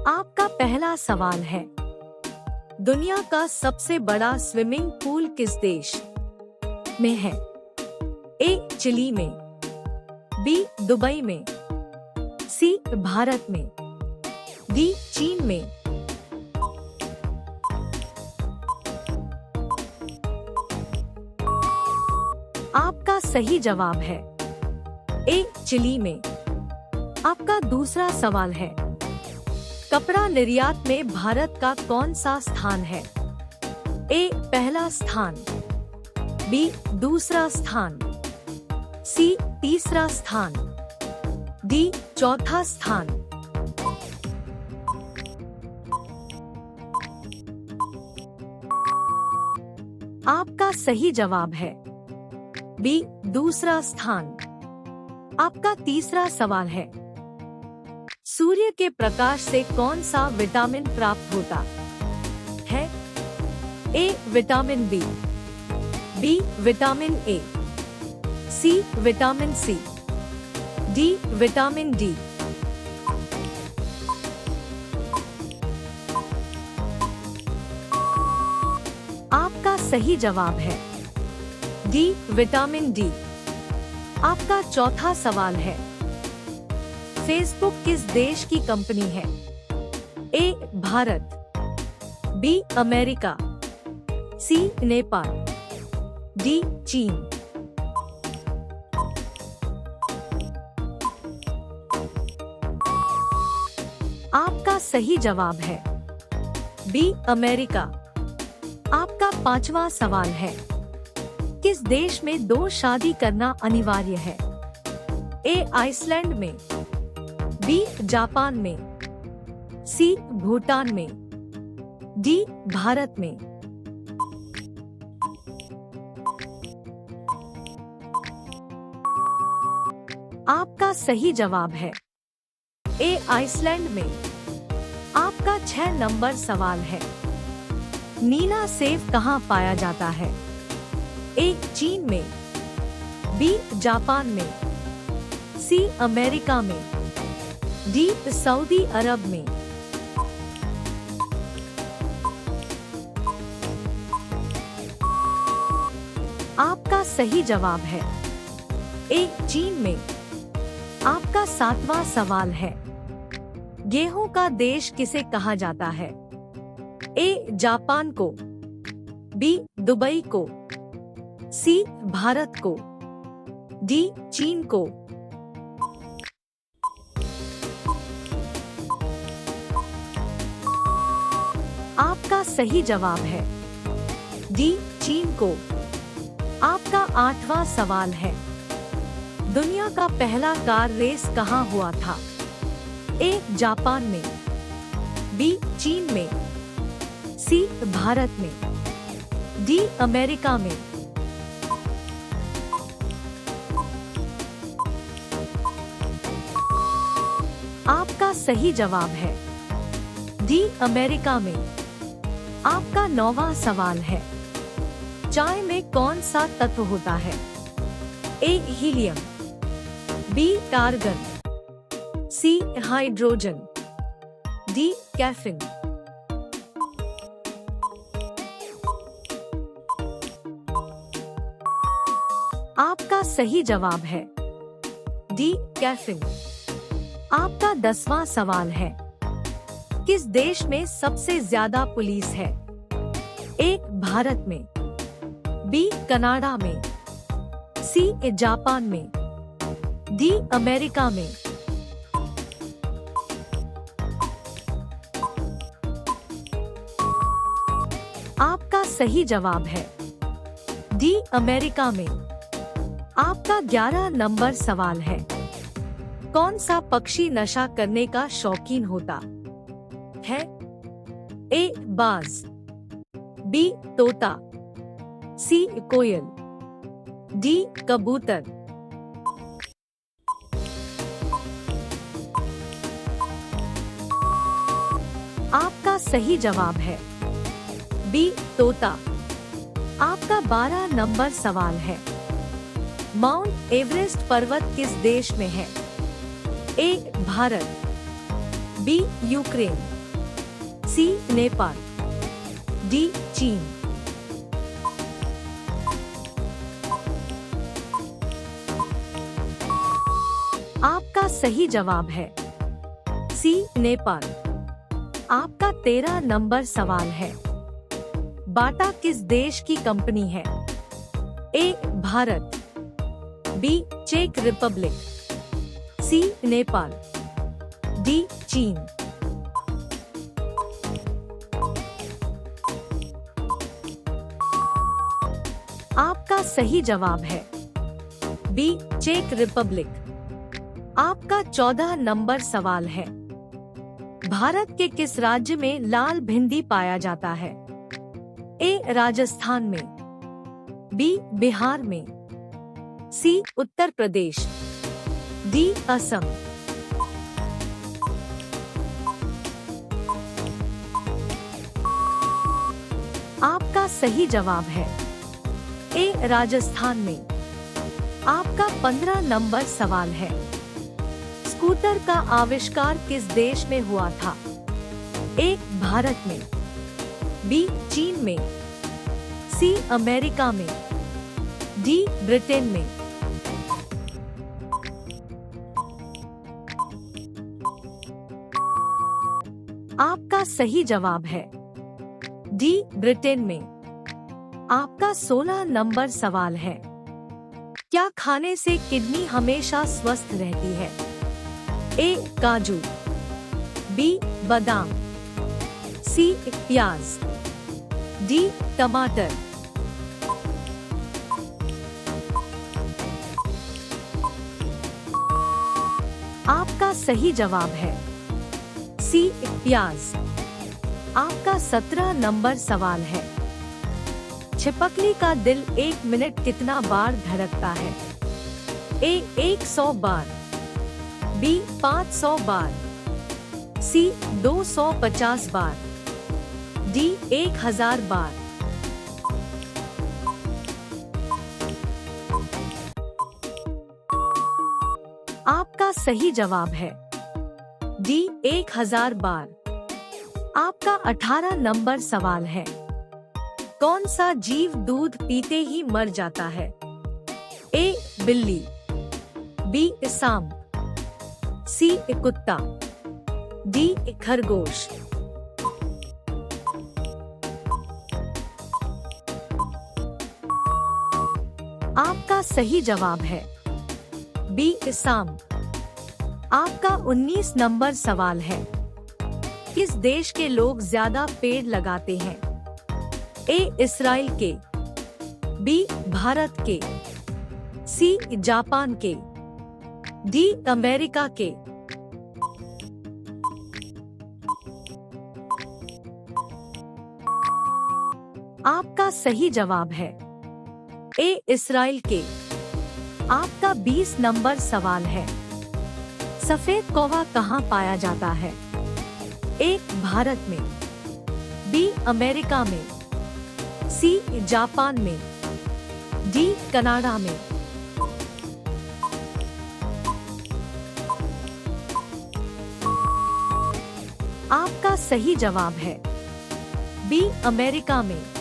आपका पहला सवाल है, दुनिया का सबसे बड़ा स्विमिंग पूल किस देश में है? ए चिली में, बी दुबई में, सी भारत में, डी चीन में। आपका सही जवाब है ए चिली में। आपका दूसरा सवाल है, कपड़ा निर्यात में भारत का कौन सा स्थान है? ए पहला स्थान, बी दूसरा स्थान, सी तीसरा स्थान, डी चौथा स्थान। आपका सही जवाब है बी दूसरा स्थान। आपका तीसरा सवाल है, सूर्य के प्रकाश से कौन सा विटामिन प्राप्त होता है? A vitamin B, B vitamin A, C vitamin C, D vitamin D. आपका सही जवाब है डी विटामिन डी। आपका चौथा सवाल है, फेसबुक किस देश की कंपनी है? ए भारत, बी अमेरिका, सी नेपाल, डी चीन। आपका सही जवाब है बी अमेरिका। आपका पांचवा सवाल है, किस देश में 2 शादी करना अनिवार्य है? ए आइसलैंड में, बी जापान में, सी भूटान में, डी भारत में। आपका सही जवाब है ए आइसलैंड में। आपका 6 नंबर सवाल है, नीला सेब कहाँ पाया जाता है? ए चीन में, बी जापान में, सी अमेरिका में, डी सऊदी अरब में। आपका सही जवाब है ए चीन में। आपका 7वां सवाल है, गेहूं का देश किसे कहा जाता है? ए जापान को, बी दुबई को, सी भारत को, डी चीन को। आपका सही जवाब है डी चीन को। आपका 8वां सवाल है, दुनिया का पहला कार रेस कहाँ हुआ था? ए जापान में, बी चीन में, सी भारत में, डी अमेरिका में। आपका सही जवाब है डी अमेरिका में। आपका 9वां सवाल है, चाय में कौन सा तत्व होता है? ए helium, B argon, C hydrogen, D caffeine. आपका सही जवाब है डी कैफीन। आपका 10वां सवाल है, किस देश में सबसे ज्यादा पुलिस है? ए भारत में, बी कनाडा में, सी जापान में, डी अमेरिका में। आपका सही जवाब है डी अमेरिका में। आपका 11 नंबर सवाल है, कौन सा पक्षी नशा करने का शौकीन होता है? ए बाज, बी तोता, सी कोयल, डी कबूतर। आपका सही जवाब है बी तोता। आपका 12 नंबर सवाल है, माउंट एवरेस्ट पर्वत किस देश में है? ए भारत, बी यूक्रेन, सी नेपाल, डी चीन। आपका सही जवाब है सी नेपाल। आपका 13 नंबर सवाल है। बाटा किस देश की कंपनी है? ए भारत, बी चेक रिपब्लिक, सी नेपाल, डी चीन। आपका सही जवाब है बी चेक रिपब्लिक। आपका 14 नंबर सवाल है। भारत के किस राज्य में लाल भिंडी पाया जाता है? ए राजस्थान में, बी बिहार में, सी उत्तर प्रदेश, डी असम। आपका सही जवाब है ए राजस्थान में। आपका 15 नंबर सवाल है। स्कूटर का आविष्कार किस देश में हुआ था? ए भारत में, बी चीन में, सी अमेरिका में, डी ब्रिटेन में। आपका सही जवाब है डी ब्रिटेन में। आपका 16 नंबर सवाल है। क्या खाने से किडनी हमेशा स्वस्थ रहती है? ए काजू, बी बादाम, सी प्याज, डी टमाटर। आपका सही जवाब है सी प्याज। आपका 17 नंबर सवाल है। छिपकली का दिल 1 मिनट कितना बार धड़कता है? ए 100 बार, बी 500 बार, सी 250 बार, डी 1000 बार। आपका सही जवाब है डी 1000 बार। आपका 18 नंबर सवाल है। कौन सा जीव दूध पीते ही मर जाता है? ए बिल्ली, बी सांप, सी कुत्ता, डी खरगोश। आपका सही जवाब है बी सांप। आपका 19 नंबर सवाल है। किस देश के लोग ज्यादा पेड़ लगाते हैं? ए इस्राइल के, बी भारत के, सी जापान के, डी अमेरिका के। आपका सही जवाब है ए इस्राइल के। आपका 20 नंबर सवाल है। सफेद कौवा कहाँ पाया जाता है? ए भारत में, बी अमेरिका में, सी जापान में, डी कनाडा में। आपका सही जवाब है बी अमेरिका में।